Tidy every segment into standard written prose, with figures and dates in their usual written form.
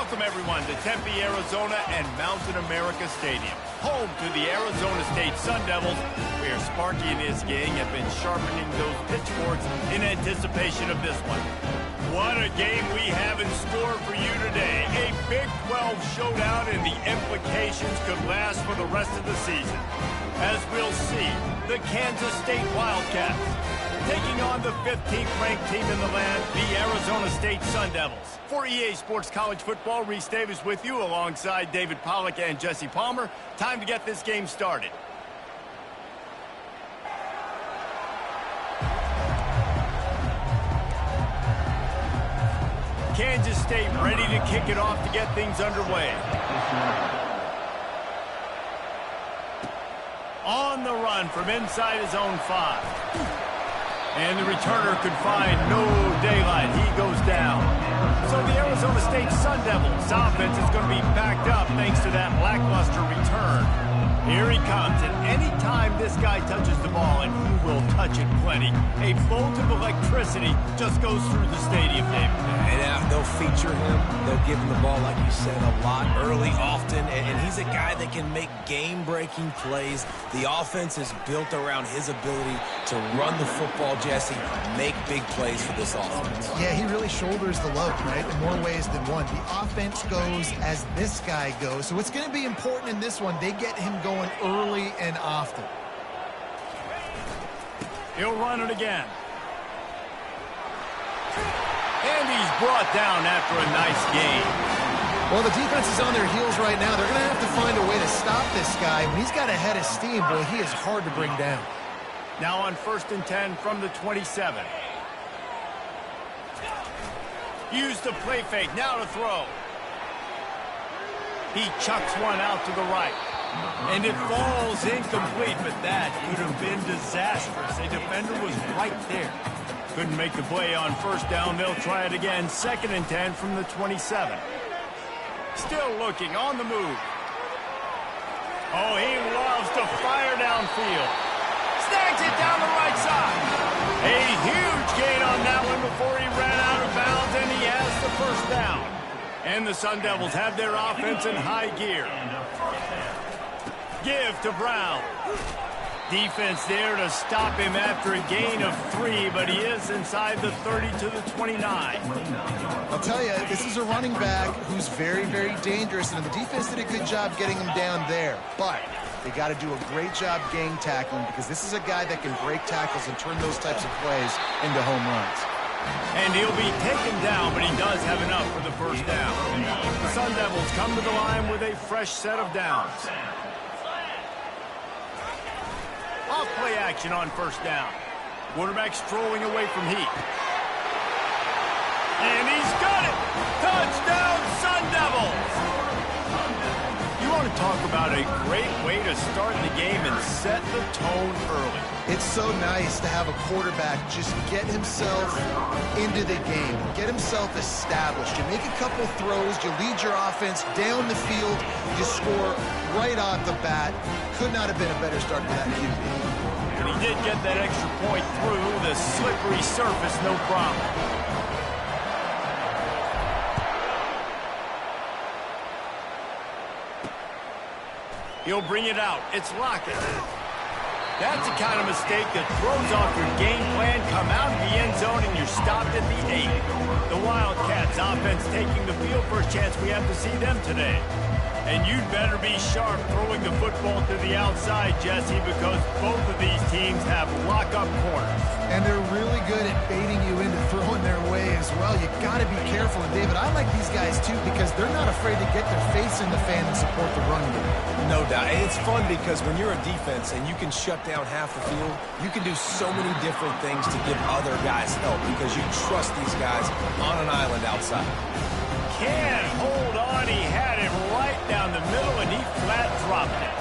Welcome, everyone, to Tempe, Arizona and Mountain America Stadium, home to the Arizona State Sun Devils, where Sparky and his gang have been sharpening those pitchforks in anticipation of this one. What a game we have in store for you today. A Big 12 showdown, and the implications could last for the rest of the season. As we'll see, the Kansas State Wildcats taking on the 15th ranked team in the land, the Arizona State Sun Devils. For EA Sports College Football, Reese Davis with you alongside David Pollack and Jesse Palmer. Time to get this game started. Kansas State ready to kick it off to get things underway. On the run from inside his own 5. And the returner could find no daylight. He goes down. So the Arizona State Sun Devils offense is going to be backed up thanks to that lackluster return. Here he comes, and any time this guy touches the ball, and he will touch it plenty, a bolt of electricity just goes through the stadium, David. And they'll feature him. They'll give him the ball, like you said, a lot, early, often, and he's a guy that can make game-breaking plays. The offense is built around his ability to run the football, Jesse, make big plays for this offense. Yeah, he really shoulders the load, right, in more ways than one. The offense goes as this guy goes, so it's going to be important in this one. They get him going early and often. He'll run it again. And he's brought down after a nice game. Well, the defense is on their heels right now. They're going to have to find a way to stop this guy. When he's got a head of steam, boy, he is hard to bring down. Now on 1st and 10 from the 27. Use the play fake. Now to throw. He chucks one out to the right. And it falls incomplete, but that could have been disastrous. A defender was right there. Couldn't make the play on 1st down. They'll try it again. 2nd and 10 from the 27. Still looking on the move. Oh, he loves to fire downfield. Snags it down the right side. A huge gain on that one before he ran out of bounds, and he has the 1st down. And the Sun Devils have their offense in high gear. Give to Brown. Defense there to stop him after a gain of 3, but he is inside the 30 to the 29. I'll tell you, this is a running back who's very, very dangerous, and the defense did a good job getting him down there. But they got to do a great job gang tackling, because this is a guy that can break tackles and turn those types of plays into home runs. And he'll be taken down, but he does have enough for the 1st down. The Sun Devils come to the line with a fresh set of downs. Off play action on 1st down. Quarterback strolling away from heat. And he's got it! Touchdown, Sun Devils! You want to talk about a great way to start the game and set the tone early. It's so nice to have a quarterback just get himself into the game, get himself established. You make a couple throws, you lead your offense down the field, you score right off the bat. Could not have been a better start to that QB. And he did get that extra point through the slippery surface, no problem. He'll bring it out. It's Lockett. That's the kind of mistake that throws off your game plan. Come out of the end zone and you're stopped at the 8. The Wildcats offense taking the field. First chance we have to see them today. And you'd better be sharp throwing the football to the outside, Jesse, because both of these teams have lock-up corners. And they're really good at baiting you into throwing their way as well. You got to be careful. And, David, I like these guys, too, because they're not afraid to get their face in the fan and support the run game. No doubt. It's fun because when you're a defense and you can shut down half the field, you can do so many different things to give other guys help because you trust these guys on an island outside. Can't hold on. He had it right down the middle, and he flat dropped it.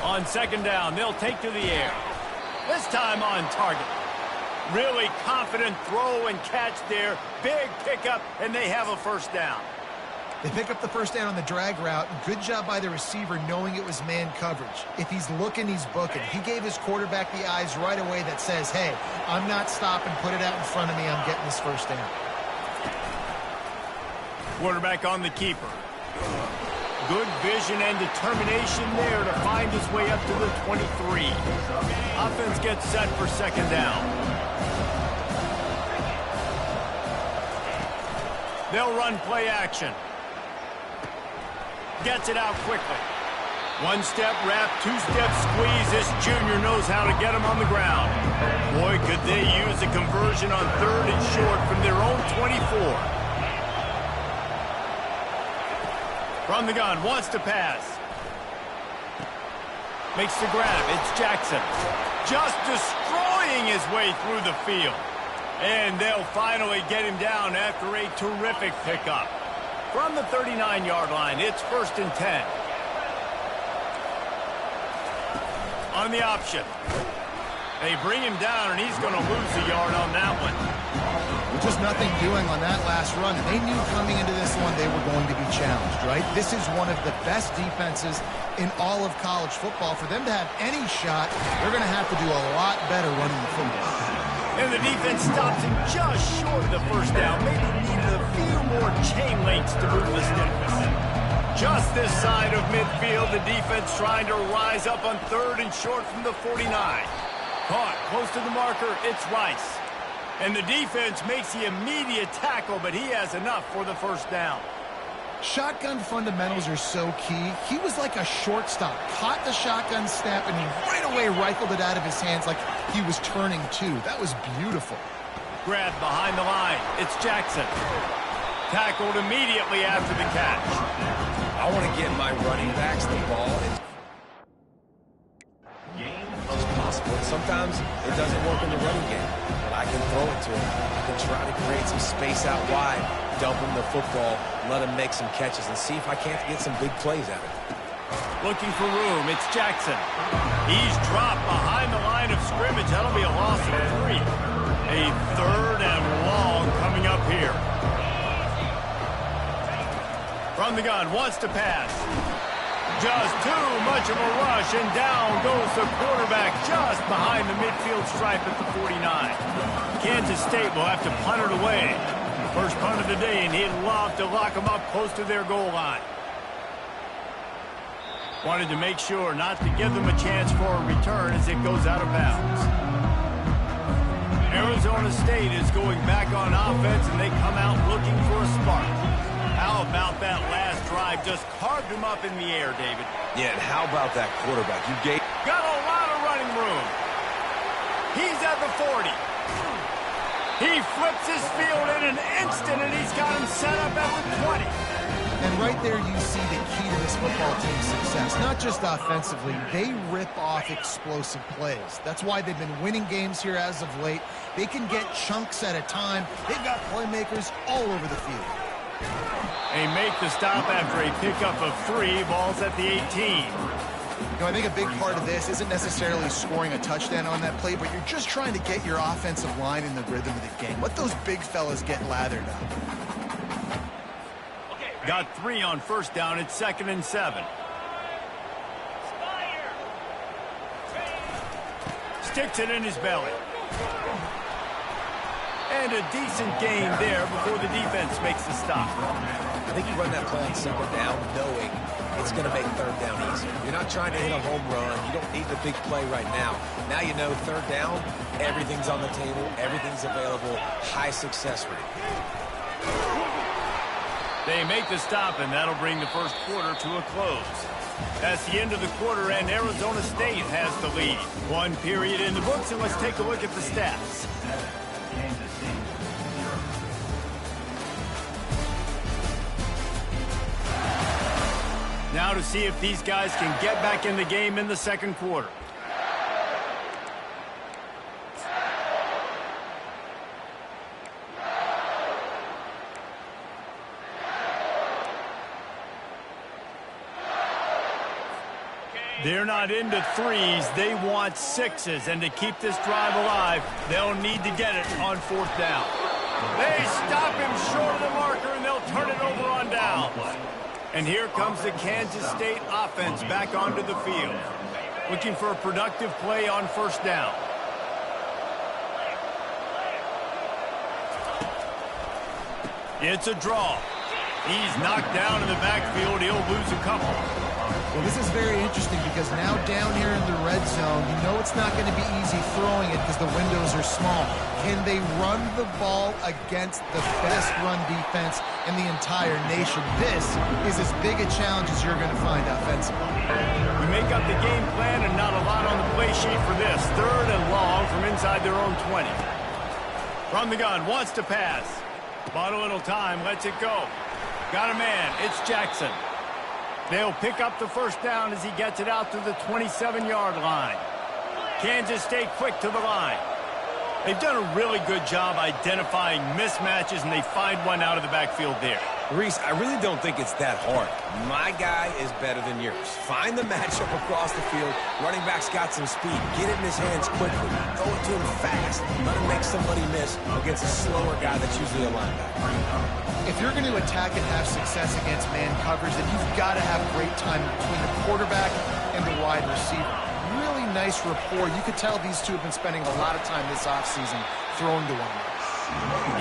On 2nd down, they'll take to the air. This time on target. Really confident throw and catch there. Big pickup, and they have a 1st down. They pick up the 1st down on the drag route. Good job by the receiver knowing it was man coverage. If he's looking, he's booking. He gave his quarterback the eyes right away that says, hey, I'm not stopping. Put it out in front of me. I'm getting this 1st down. Quarterback on the keeper. Good vision and determination there to find his way up to the 23. Offense gets set for second down. They'll run play action. Gets it out quickly. One-step wrap, two-step squeeze. This junior knows how to get him on the ground. Boy, could they use a conversion on third and short from their own 24. From the gun, wants to pass. Makes the grab. It's Jackson. Just destroying his way through the field. And they'll finally get him down after a terrific pickup. From the 39-yard line, it's 1st and 10. On the option. They bring him down, and he's going to lose a yard on that one. Just nothing doing on that last run. And they knew coming into this one they were going to be challenged, right? This is one of the best defenses in all of college football. For them to have any shot, they're going to have to do a lot better running the football. And the defense stops him just short of the first down. Maybe needed a few more chain links to move the sticks. Just this side of midfield, the defense trying to rise up on third and short from the 49. Caught close to the marker, it's Rice. And the defense makes the immediate tackle, but he has enough for the first down. Shotgun fundamentals are so key. He was like a shortstop. Caught the shotgun snap, and he right away rifled it out of his hands like he was turning two. That was beautiful. Grabbed behind the line. It's Jackson. Tackled immediately after the catch. I want to get my running backs the ball as possible. Sometimes it doesn't work in the running game, but I can throw it to him. I can try to create some space out wide, dump him the football, let him make some catches, and see if I can't get some big plays out of it. Looking for room. It's Jackson. He's dropped behind the line of scrimmage. That'll be a loss of 3. A 3rd and long coming up here. From the gun, wants to pass. Just too much of a rush, and down goes the quarterback just behind the midfield stripe at the 49. Kansas State will have to punt it away. First punt of the day, and he'd love to lock them up close to their goal line. Wanted to make sure not to give them a chance for a return as it goes out of bounds. Arizona State is going back on offense, and they come out looking for a spark. How about that last drive? Just carved him up in the air, David. Yeah, and how about that quarterback? Got a lot of running room. He's at the 40. He flips his field in an instant, and he's got him set up at the 20. And right there you see the key to this football team's success. Not just offensively, they rip off explosive plays. That's why they've been winning games here as of late. They can get chunks at a time. They've got playmakers all over the field. They make the stop after a pickup of 3. Ball's at the 18. You know, I think a big part of this isn't necessarily scoring a touchdown on that play, but you're just trying to get your offensive line in the rhythm of the game. Let those big fellas get lathered up. Got 3 on first down. It's 2nd and 7. Sticks it in his belly. And a decent gain there before the defense makes the stop. I think you run that play on second down knowing it's going to make third down easier. You're not trying to hit a home run. You don't need the big play right now. Now you know third down, everything's on the table, everything's available, high success rate. They make the stop, and that'll bring the first quarter to a close. That's the end of the quarter, and Arizona State has the lead. 1 period in the books, and let's take a look at the stats. Now to see if these guys can get back in the game in the second quarter. They're not into 3s. They want 6s. And to keep this drive alive, they'll need to get it on 4th down. They stop him short of the marker, and they'll turn it over on downs. And here comes the Kansas State offense back onto the field. Looking for a productive play on first down. It's a draw. He's knocked down in the backfield. He'll lose a couple. Well, this is very interesting because now down here in the red zone, you know it's not going to be easy throwing it because the windows are small. Can they run the ball against the best run defense in the entire nation? This is as big a challenge as you're going to find offensively. We make up the game plan and not a lot on the play sheet for this. 3rd and long from inside their own 20. From the gun, wants to pass. Bought a little time, lets it go. Got a man, it's Jackson. They'll pick up the first down as he gets it out to the 27-yard line. Kansas State quick to the line. They've done a really good job identifying mismatches, and they find one out of the backfield there. Reese, I really don't think it's that hard. My guy is better than yours. Find the matchup across the field. Running back's got some speed. Get it in his hands quickly. Throw it to him fast. Let him make somebody miss against a slower guy that's usually a linebacker. If you're going to attack and have success against man coverage, then you've got to have great time between the quarterback and the wide receiver. Really nice rapport. You could tell these two have been spending a lot of time this offseason throwing to one another.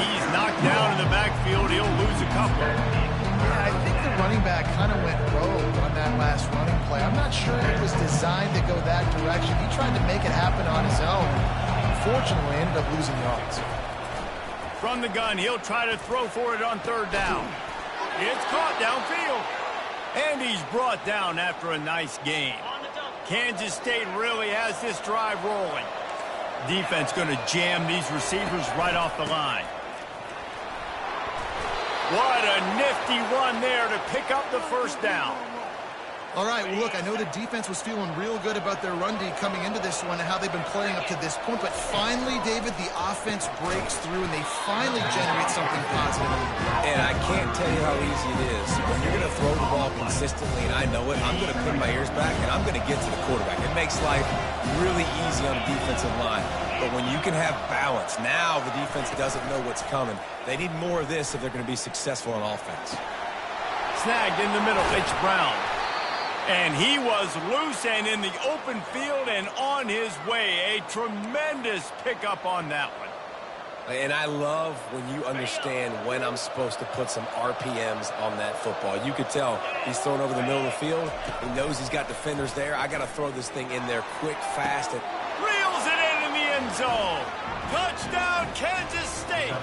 He's knocked down in the backfield. He'll lose a couple. Yeah, I think the running back kind of went rogue on that last running play. I'm not sure it was designed to go that direction. He tried to make it happen on his own. Unfortunately, ended up losing yards. From the gun, he'll try to throw for it on 3rd down. It's caught downfield. And he's brought down after a nice gain. Kansas State really has this drive rolling. Defense going to jam these receivers right off the line. What a nifty run there to pick up the first down. All right, well, look, I know the defense was feeling real good about their run D coming into this one and how they've been playing up to this point, but finally, David, the offense breaks through and they finally generate something positive. And I can't tell you how easy it is. When you're going to throw the ball consistently, and I know it, I'm going to pin my ears back, and I'm going to get to the quarterback. It makes life really easy on the defensive line. But when you can have balance, now the defense doesn't know what's coming. They need more of this if they're going to be successful on offense. Snagged in the middle, H. Brown. And he was loose and in the open field and on his way. A tremendous pickup on that one. And I love when you understand when I'm supposed to put some RPMs on that football. You could tell he's thrown over the middle of the field. He knows he's got defenders there. I got to throw this thing in there quick, fast. And reels it in the end zone. Touchdown, Kansas State.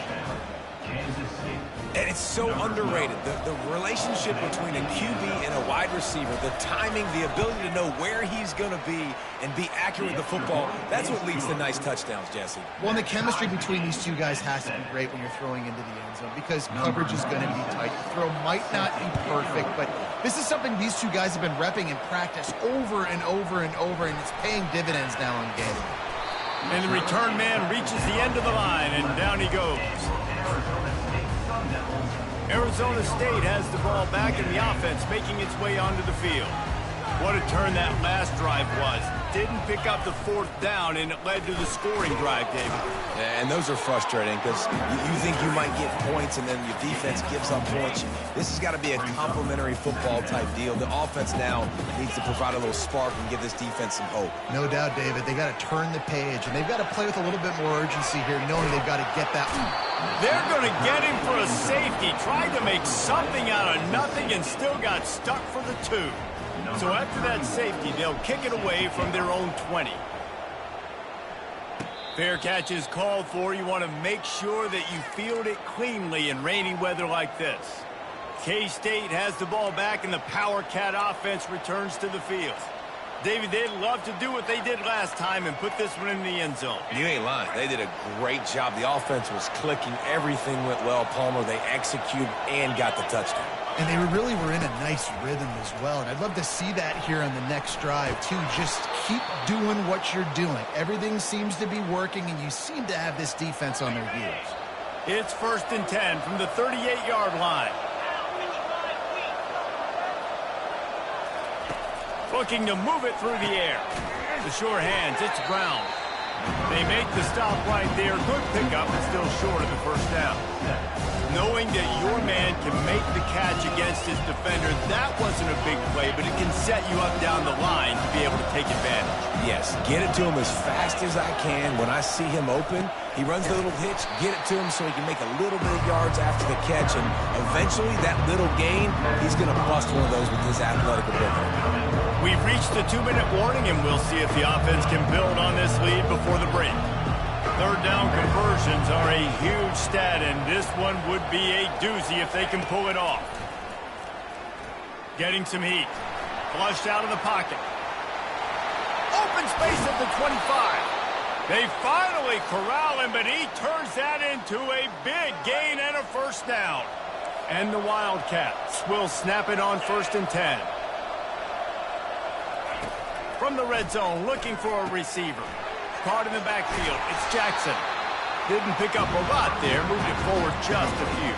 And it's so underrated. The relationship between a QB and a wide receiver, the timing, the ability to know where he's going to be and be accurate with the football, that's what leads to nice touchdowns, Jesse. Well, and the chemistry between these two guys has to be great when you're throwing into the end zone because coverage is going to be tight. The throw might not be perfect, but this is something these two guys have been repping in practice over and over and over, and it's paying dividends now in game. And the return man reaches the end of the line, and down he goes. Arizona State has the ball back in the offense, making its way onto the field. What a turn that last drive was. Didn't pick up the 4th down, and it led to the scoring drive, David. Yeah, and those are frustrating because you think you might get points, and then your defense gives up points. This has got to be a complementary football type deal. The offense now needs to provide a little spark and give this defense some hope. No doubt, David. They got to turn the page, and they've got to play with a little bit more urgency here, knowing they've got to get that one. They're going to get him for a safety. Tried to make something out of nothing and still got stuck for the 2. So after that safety, they'll kick it away from their own 20. Fair catch is called for. You want to make sure that you field it cleanly in rainy weather like this. K-State has the ball back, and the Power Cat offense returns to the field. David, they'd love to do what they did last time and put this one in the end zone. You ain't lying. They did a great job. The offense was clicking. Everything went well, Palmer. They executed and got the touchdown. And they really were in a nice rhythm as well. And I'd love to see that here on the next drive, too. Just keep doing what you're doing. Everything seems to be working, and you seem to have this defense on their heels. It's 1st and 10 from the 38-yard line. Looking to move it through the air. The sure hands, it's Brown. They make the stop right there. Good pickup, but still short of the 1st down. Knowing that your man can make the catch against past his defender. That wasn't a big play, but it can set you up down the line to be able to take advantage. Yes, get it to him as fast as I can. When I see him open, he runs the little hitch, get it to him so he can make a little bit of yards after the catch, and eventually that little gain, he's going to bust one of those with his athletic ability. We've reached the 2-minute warning, and we'll see if the offense can build on this lead before the break. Third down conversions are a huge stat, and this one would be a doozy if they can pull it off. Getting some heat. Flushed out of the pocket. Open space at the 25. They finally corral him, but he turns that into a big gain and a first down. And the Wildcats will snap it on 1st and 10. From the red zone, looking for a receiver. Caught in the backfield. It's Jackson. Didn't pick up a lot there. Moved it forward just a few.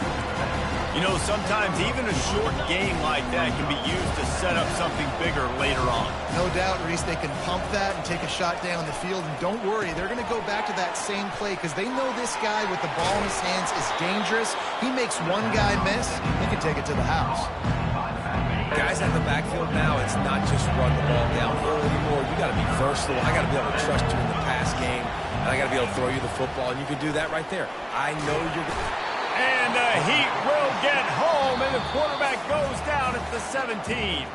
You know, sometimes even a short game like that can be used to set up something bigger later on. No doubt, Reese, they can pump that and take a shot down the field. And don't worry, they're going to go back to that same play because they know this guy with the ball in his hands is dangerous. He makes one guy miss, he can take it to the house. Guys at the backfield now, it's not just run the ball downhill anymore. You got to be versatile. I got to be able to trust you in the pass game, and I got to be able to throw you the football, and you can do that right there. I know you're going to... And the Heat will get home, and the quarterback goes down at the 17.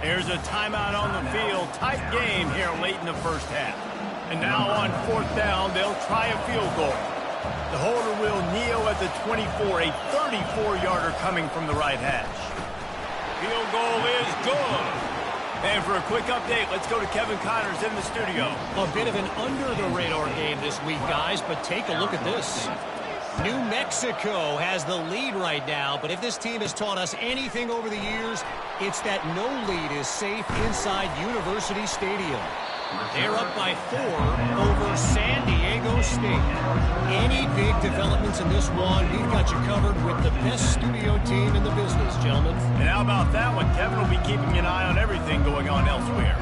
There's a timeout on the field. Tight game here late in the first half. And now on 4th down, they'll try a field goal. The holder will kneel at the 24, a 34-yarder coming from the right hash. Field goal is good. And for a quick update, let's go to Kevin Connors in the studio. A bit of an under-the-radar game this week, guys, but take a look at this. New Mexico has the lead right now, but if this team has taught us anything over the years, it's that no lead is safe inside University Stadium. They're up by 4 over San Diego State. Any big developments in this one, we've got you covered with the best studio team in the business, gentlemen. And how about that one? Kevin will be keeping an eye on everything going on elsewhere.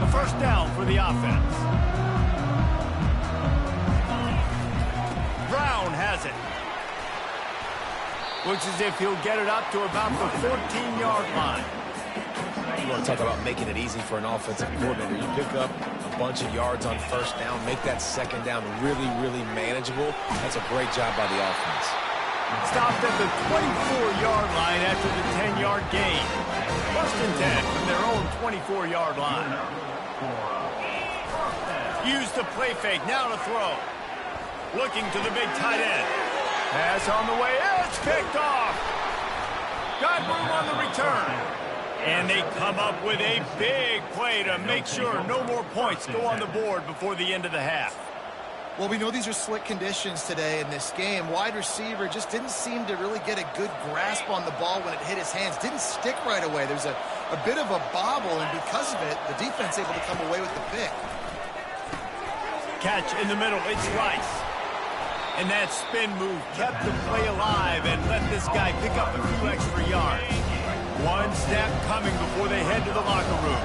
A first down for the offense. Brown has it. Looks as if he'll get it up to about the 14-yard line. You want to talk about making it easy for an offensive coordinator. You pick up a bunch of yards on first down, make that second down really, really manageable. That's a great job by the offense. Stopped at the 24-yard line after the 10-yard gain. 1st and 10 from their own 24-yard line. Use the play fake, now to throw. Looking to the big tight end. Pass on the way, it's picked off. Got room on the return. And they come up with a big play to make sure no more points go on the board before the end of the half. Well, we know these are slick conditions today in this game. Wide receiver just didn't seem to really get a good grasp on the ball when it hit his hands. Didn't stick right away. There's a bit of a bobble, and because of it, the defense able to come away with the pick. Catch in the middle, it's Rice. And that spin move kept the play alive and let this guy pick up a few extra yards. One snap coming before they head to the locker room.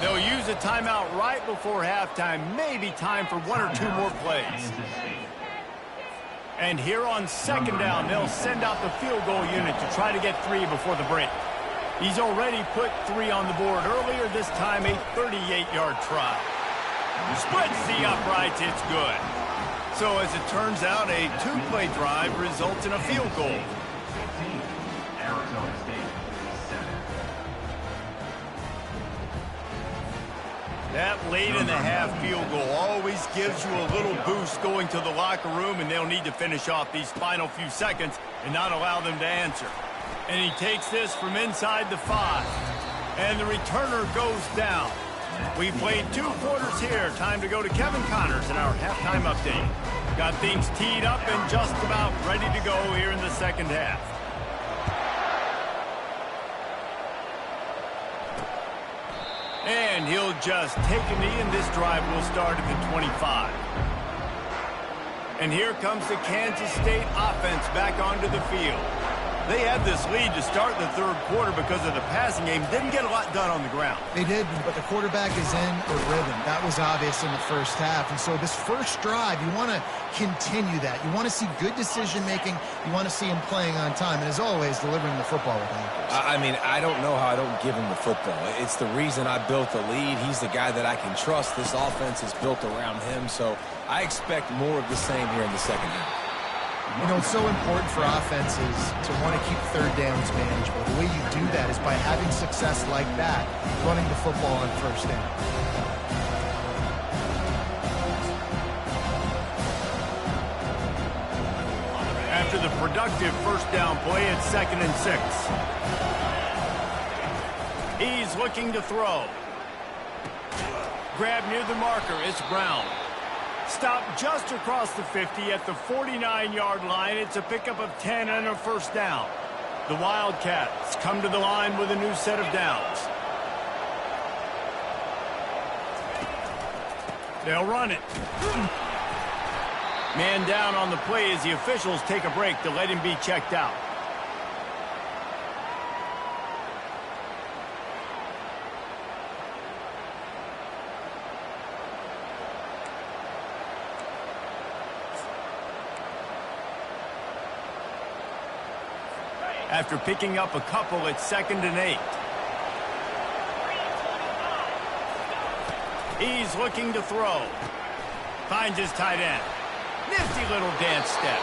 They'll use a timeout right before halftime. Maybe time for 1 or 2 more plays. And here on 2nd down, they'll send out the field goal unit to try to get 3 before the break. He's already put 3 on the board earlier, this time a 38-yard try. Splits the uprights, it's good. So as it turns out, a 2-play drive results in a field goal. That late in the half field goal always gives you a little boost going to the locker room, and they'll need to finish off these final few seconds and not allow them to answer. And he takes this from inside the 5. And the returner goes down. We played 2 quarters here. Time to go to Kevin Connors in our halftime update. Got things teed up and just about ready to go here in the second half. And he'll just take a knee, and this drive will start at the 25. And here comes the Kansas State offense back onto the field. They had this lead to start the third quarter because of the passing game. Didn't get a lot done on the ground. They did, but the quarterback is in a rhythm. That was obvious in the first half. And so this first drive, you want to continue that. You want to see good decision-making. You want to see him playing on time. And as always, delivering the football with accuracy. I mean, I don't know how I don't give him the football. It's the reason I built the lead. He's the guy that I can trust. This offense is built around him. So I expect more of the same here in the second half. You know, it's so important for offenses to want to keep third downs manageable. The way you do that is by having success like that, running the football on first down. After the productive first down play, it's 2nd and 6. He's looking to throw. Grab near the marker, it's Brown. Stopped just across the 50 at the 49-yard line. It's a pickup of 10 and a first down. The Wildcats come to the line with a new set of downs. They'll run it. Man down on the play as the officials take a break to let him be checked out. After picking up a couple, it's 2nd and 8. He's looking to throw. Finds his tight end. Nifty little dance step.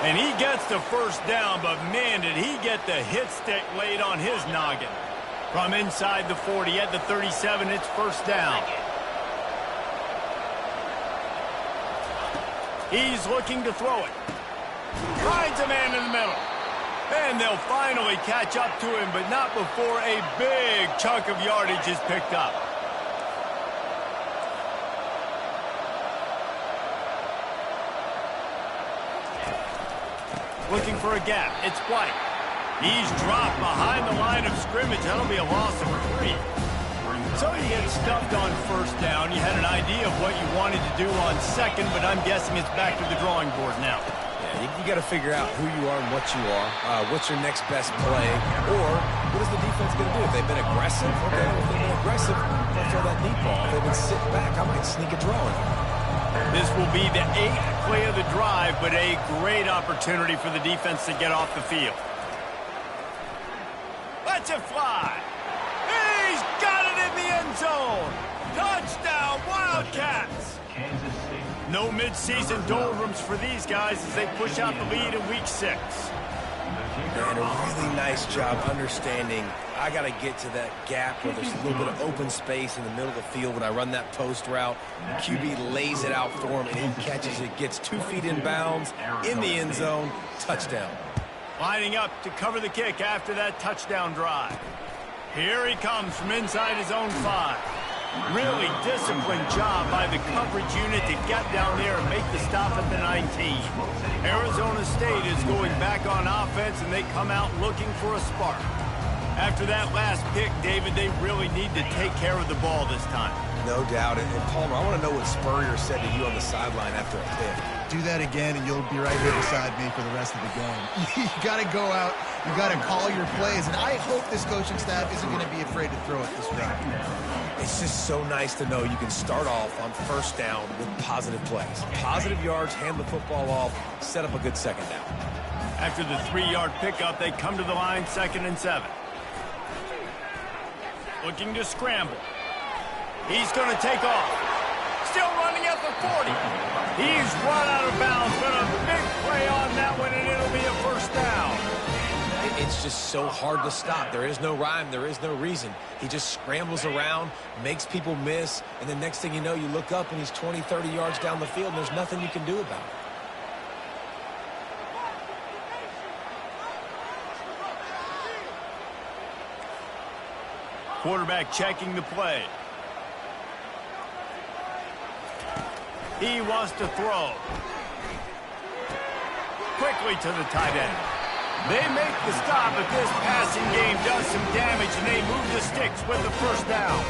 And he gets the first down, but man, did he get the hit stick laid on his noggin. From inside the 40 at the 37, it's first down. He's looking to throw it. Finds a man in the middle. And they'll finally catch up to him, but not before a big chunk of yardage is picked up. Looking for a gap. It's White. He's dropped behind the line of scrimmage. That'll be a loss of 3. So you get stuffed on first down. You had an idea of what you wanted to do on second, but I'm guessing it's back to the drawing board now. You got to figure out who you are and what you are. What's your next best play? Or what is the defense going to do? If they've been aggressive, okay. If they've been aggressive, they'll throw that deep ball. If they've been sitting back, I might sneak a draw in. This will be the 8th play of the drive, but a great opportunity for the defense to get off the field. Let's it fly. He's got it in the end zone. Touchdown, Wildcats. No midseason doldrums for these guys as they push out the lead in week 6. And a really nice job understanding I got to get to that gap where there's a little bit of open space in the middle of the field when I run that post route. QB lays it out for him, and he catches it, gets 2 feet in bounds, in the end zone, touchdown. Lining up to cover the kick after that touchdown drive. Here he comes from inside his own 5. Really disciplined job by the coverage unit to get down there and make the stop at the 19. Arizona State is going back on offense, and they come out looking for a spark. After that last pick, David, they really need to take care of the ball this time. No doubt. And Palmer, I want to know what Spurrier said to you on the sideline after a pick. Do that again, and you'll be right here beside me for the rest of the game. You got to go out. You got to call your plays, and I hope this coaching staff isn't going to be afraid to throw it this drive. It's just so nice to know you can start off on first down with positive plays. Positive yards, hand the football off, set up a good second down. After the 3-yard pickup, they come to the line 2nd and 7. Looking to scramble. He's going to take off. Still running at the 40. He's run out of bounds, but a big play on that one, and it'll be a first down. It's just so hard to stop. There is no rhyme. There is no reason. He just scrambles around, makes people miss, and the next thing you know, you look up and he's 20, 30 yards down the field, and there's nothing you can do about it. Quarterback checking the play. He wants to throw. Quickly to the tight end. They make the stop, but this passing game does some damage, and they move the sticks with the first down.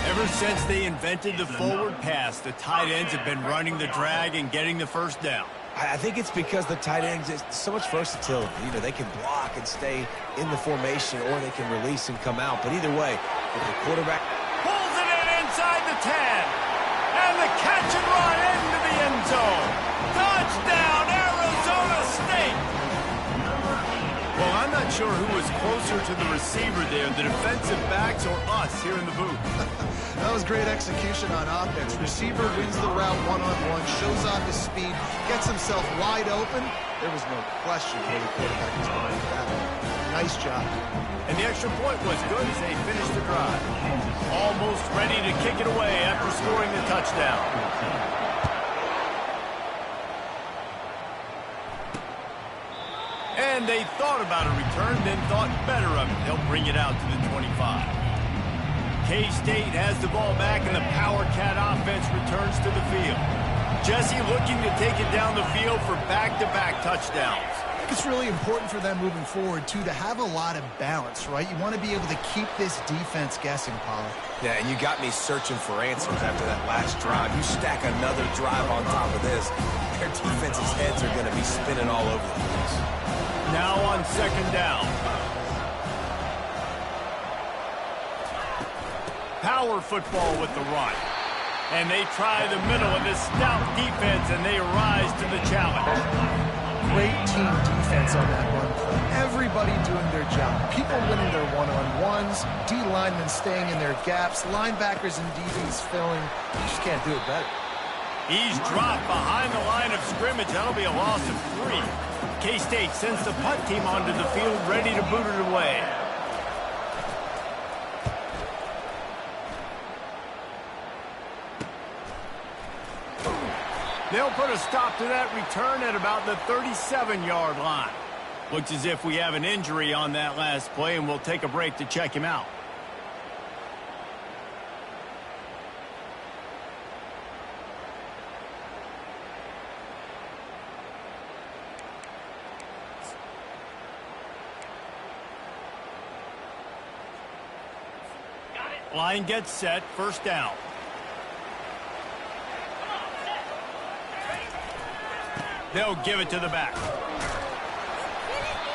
Ever since they invented the forward pass, the tight ends have been running the drag and getting the first down. I think it's because the tight ends, it's so much versatility. You know, they can block and stay in the formation, or they can release and come out. But either way, if the quarterback pulls it in inside the 10. And the catch and run into the end zone. Touchdown, Arizona State. Well, I'm not sure who was closer to the receiver there, the defensive backs or us here in the booth. That was great execution on offense. Receiver wins the route one-on-one, shows off his speed, gets himself wide open. There was no question where the quarterback was going with that one. Nice job. And the extra point was good as they finished the drive. Almost ready to kick it away after scoring the touchdown. And they thought about a return, then thought better of it. They'll bring it out to the 25. K-State has the ball back, and the Power Cat offense returns to the field. Jesse looking to take it down the field for back-to-back touchdowns. I think it's really important for them moving forward, too, to have a lot of balance, right? You want to be able to keep this defense guessing, Paul. Yeah, and you got me searching for answers after that last drive. You stack another drive on top of this, their defense's heads are going to be spinning all over the place. Now on second down. Power football with the run. And they try the middle of this stout defense, and they rise to the challenge. Great team defense on that run play. Everybody doing their job. People winning their one-on-ones, D-linemen staying in their gaps, linebackers and DBs filling. You just can't do it better. He's dropped behind the line of scrimmage. That'll be a loss of 3. K-State sends the punt team onto the field, ready to boot it away. They'll put a stop to that return at about the 37-yard line. Looks as if we have an injury on that last play, and we'll take a break to check him out. Line gets set, first down. They'll give it to the back.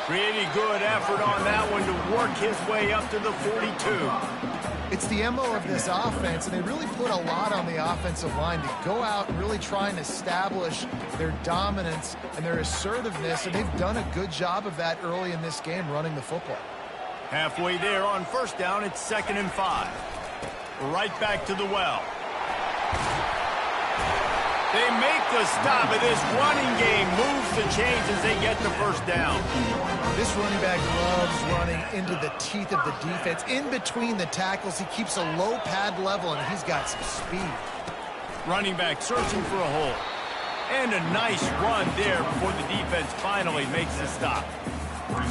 Pretty good effort on that one to work his way up to the 42. It's the MO of this offense, and they really put a lot on the offensive line to go out and really try and establish their dominance and their assertiveness, and they've done a good job of that early in this game running the football. Halfway there on first down, it's 2nd and 5. Right back to the well. They make the stop, and this running game moves the chains as they get the first down. This running back loves running into the teeth of the defense. In between the tackles, he keeps a low pad level, and he's got some speed. Running back searching for a hole. And a nice run there before the defense finally makes the stop.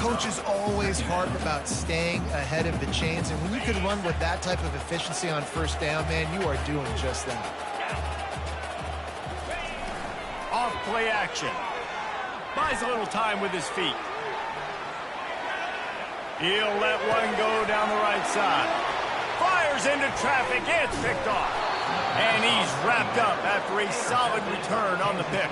Coaches always harp about staying ahead of the chains, and when you can run with that type of efficiency on first down, man, you are doing just that. Off play action. Buys a little time with his feet. He'll let one go down the right side. Fires into traffic. It's picked off. And he's wrapped up after a solid return on the pick.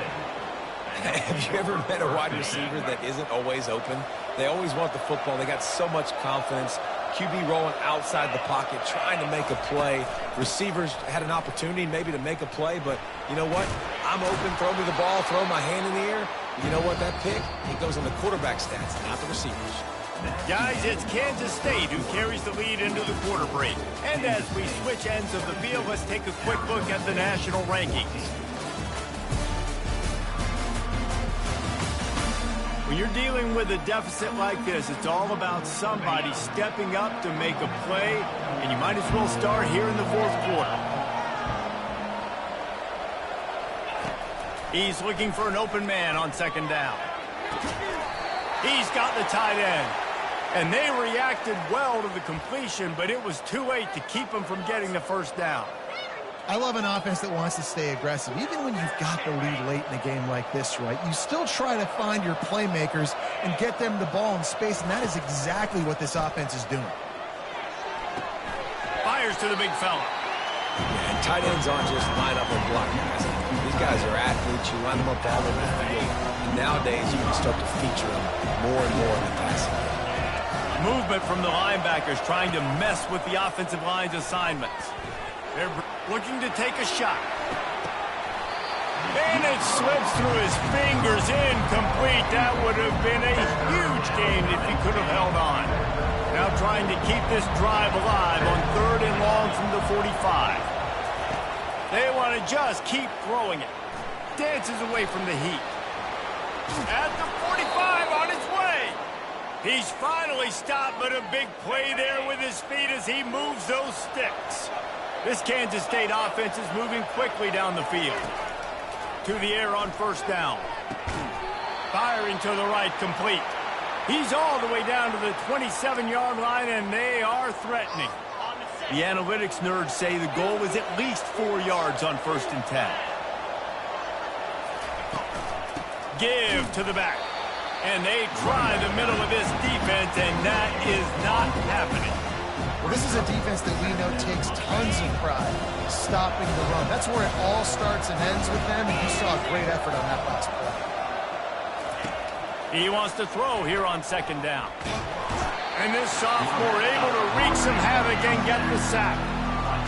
Have you ever met a wide receiver that isn't always open? They always want the football. They got so much confidence. QB rolling outside the pocket, trying to make a play. Receivers had an opportunity maybe to make a play, but you know what? I'm open, throw me the ball, throw my hand in the air. You know what? That pick, it goes on the quarterback stats, not the receivers. Guys, it's Kansas State who carries the lead into the quarter break. And as we switch ends of the field, let's take a quick look at the national rankings. When you're dealing with a deficit like this, it's all about somebody stepping up to make a play, and you might as well start here in the fourth quarter. He's looking for an open man on second down. He's got the tight end. And they reacted well to the completion, but it was too late to keep him from getting the first down. I love an offense that wants to stay aggressive. Even when you've got the lead late in a game like this, right, you still try to find your playmakers and get them the ball in space, and that is exactly what this offense is doing. Fires to the big fella. And tight ends aren't just line up and block guys. These guys are athletes. You line them up all over the field. And nowadays, you can start to feature them more and more in the passing game. Movement from the linebackers trying to mess with the offensive line's assignments. They're looking to take a shot. And it slips through his fingers, incomplete. That would have been a huge gain if he could have held on. Now trying to keep this drive alive on 3rd and long from the 45. They want to just keep throwing it. Dances away from the heat. At the 45, on his way. He's finally stopped, but a big play there with his feet as he moves those sticks. This Kansas State offense is moving quickly down the field. To the air on 1st down. Firing to the right, complete. He's all the way down to the 27-yard line, and they are threatening. The analytics nerds say the goal is at least 4 yards on 1st and 10. Give to the back. And they try the middle of this defense, and that is not happening. Well, this is a defense that we know takes tons of pride stopping the run. That's where it all starts and ends with them, and you saw a great effort on that last play. He wants to throw here on 2nd down. And this sophomore able to wreak some havoc and get the sack.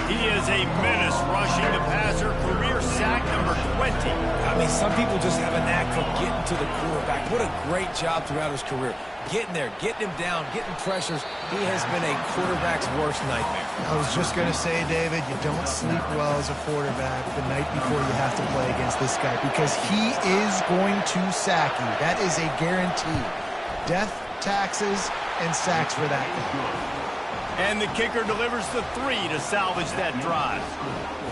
He is a menace rushing the passer, career sack number 20. I mean, some people just have a knack for getting to the quarterback. What a great job throughout his career. Getting there, getting him down, getting pressures. He has been a quarterback's worst nightmare. I was just going to say, David, you don't sleep well as a quarterback the night before you have to play against this guy because he is going to sack you. That is a guarantee. Death, taxes, and sacks for that guy. And the kicker delivers the 3 to salvage that drive.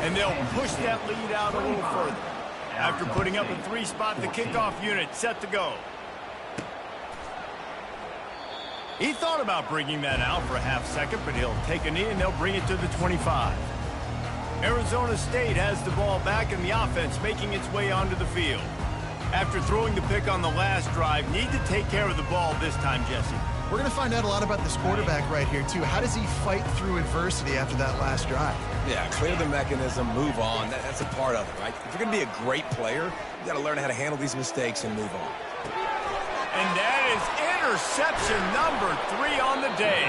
And they'll push that lead out a little further. After putting up a 3-spot, the kickoff unit set to go. He thought about bringing that out for a half-second, but he'll take a knee and they'll bring it to the 25. Arizona State has the ball back in the offense, making its way onto the field. After throwing the pick on the last drive, need to take care of the ball this time, Jesse. We're going to find out a lot about this quarterback right here, too. How does he fight through adversity after that last drive? Yeah, clear the mechanism, move on. That's a part of it, right? If you're going to be a great player, you got to learn how to handle these mistakes and move on. And that is interception number 3 on the day.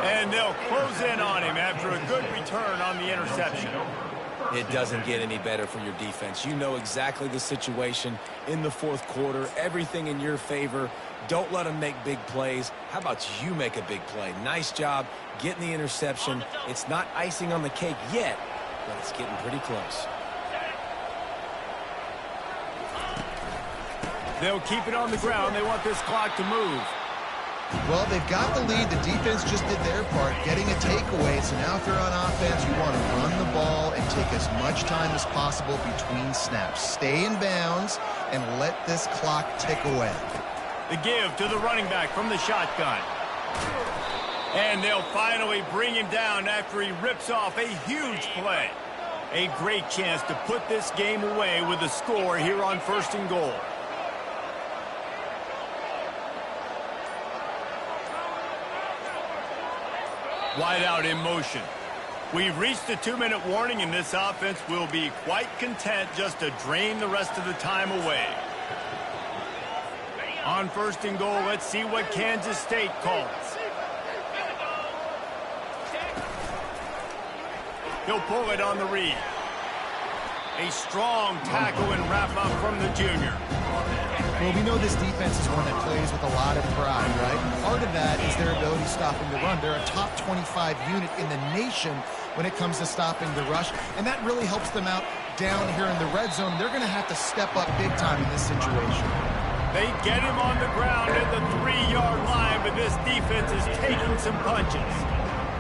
And they'll close in on him after a good return on the interception. It doesn't get any better for your defense. You know exactly the situation in the 4th quarter, everything in your favor. Don't let them make big plays. How about you make a big play? Nice job getting the interception. It's not icing on the cake yet, but it's getting pretty close. They'll keep it on the ground. They want this clock to move. Well, they've got the lead. The defense just did their part, getting a takeaway. So now if you're on offense, you want to run the ball and take as much time as possible between snaps. Stay in bounds and let this clock tick away. The give to the running back from the shotgun. And they'll finally bring him down after he rips off a huge play. A great chance to put this game away with a score here on 1st and goal. Wide out in motion. We've reached the 2-minute warning, and this offense will be quite content just to drain the rest of the time away. On 1st and goal, let's see what Kansas State calls. He'll pull it on the read. A strong tackle and wrap-up from the junior. Well, we know this defense is one that plays with a lot of pride, right? And part of that is their ability stopping the run. They're a top 25 unit in the nation when it comes to stopping the rush, and that really helps them out down here in the red zone. They're going to have to step up big time in this situation. They get him on the ground at the 3-yard line, but this defense is taking some punches.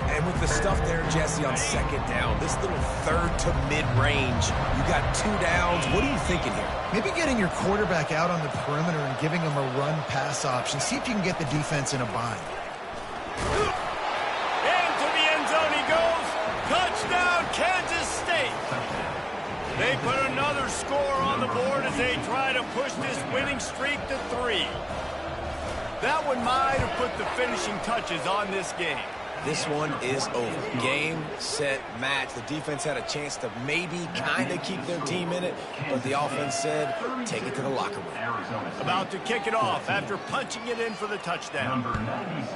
And with the stuff there, Jesse, on 2nd down, this little 3rd to mid-range, you got 2 downs. What are you thinking here? Maybe getting your quarterback out on the perimeter and giving him a run-pass option. See if you can get the defense in a bind. Into the end zone he goes. Touchdown, Kansas State. They put another score on the board as they try to push this winning streak to 3. That one might have put the finishing touches on this game. This one is over. Game, set, match. The defense had a chance to maybe kind of keep their team in it, but the offense said, take it to the locker room. About to kick it off after punching it in for the touchdown. Number 96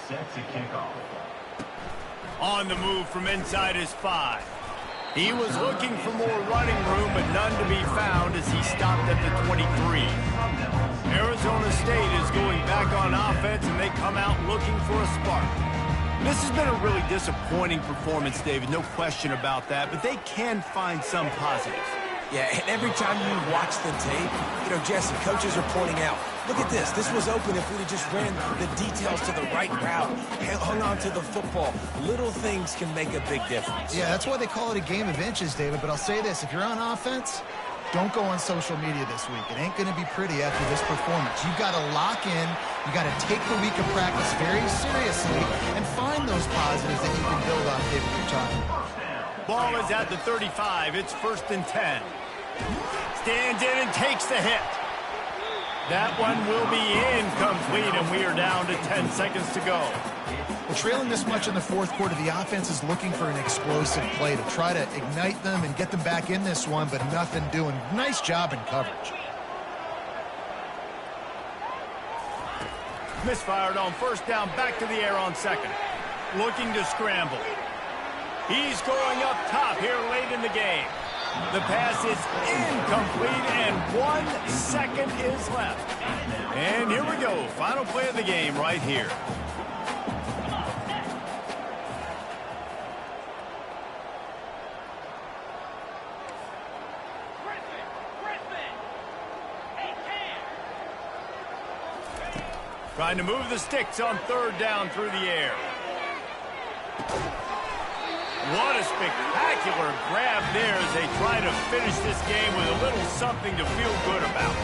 sets a kickoff. On the move from inside his 5. He was looking for more running room, but none to be found as he stopped at the 23. Arizona State is going back on offense, and they come out looking for a spark. This has been a really disappointing performance, David, no question about that, but they can find some positives. Yeah, and every time you watch the tape, Jesse, coaches are pointing out, look at this. This was open if we'd have just ran the details to the right route, hung on to the football. Little things can make a big difference. Yeah, that's why they call it a game of inches, David. But I'll say this, if you're on offense, don't go on social media this week. It ain't going to be pretty after this performance. You've got to lock in. You got to take the week of practice very seriously and find those positives that you can build on, David, you're talking about. Ball is at the 35. It's 1st and 10. Stands in and takes the hit. That one will be incomplete, and we are down to 10 seconds to go. Well, trailing this much in the fourth quarter, the offense is looking for an explosive play to try to ignite them and get them back in this one, but nothing doing. Nice job in coverage. Misfired on 1st down, back to the air on 2nd. Looking to scramble. He's going up top here late in the game. The pass is incomplete, and 1 second is left. And here we go. Final play of the game right here. Trying to move the sticks on 3rd down through the air. What a spectacular grab there as they try to finish this game with a little something to feel good about.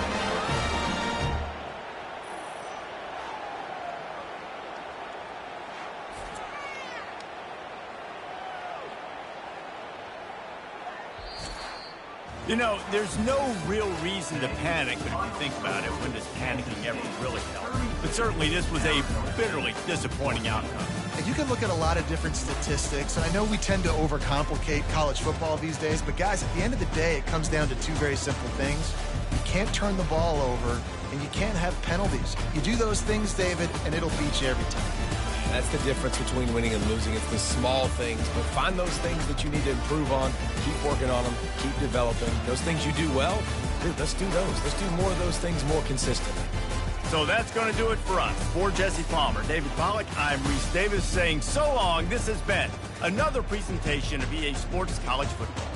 There's no real reason to panic, but if you think about it, when does panicking ever really help? But certainly this was a bitterly disappointing outcome. And you can look at a lot of different statistics, and I know we tend to overcomplicate college football these days, but guys, at the end of the day, it comes down to 2 very simple things. You can't turn the ball over, and you can't have penalties. You do those things, David, and it'll beat you every time. That's the difference between winning and losing. It's the small things, but find those things that you need to improve on. Keep working on them. Keep developing. Those things you do well, dude, let's do those. Let's do more of those things more consistently. So that's going to do it for us. For Jesse Palmer, David Pollack, I'm Reese Davis saying so long. This has been another presentation of EA Sports College Football.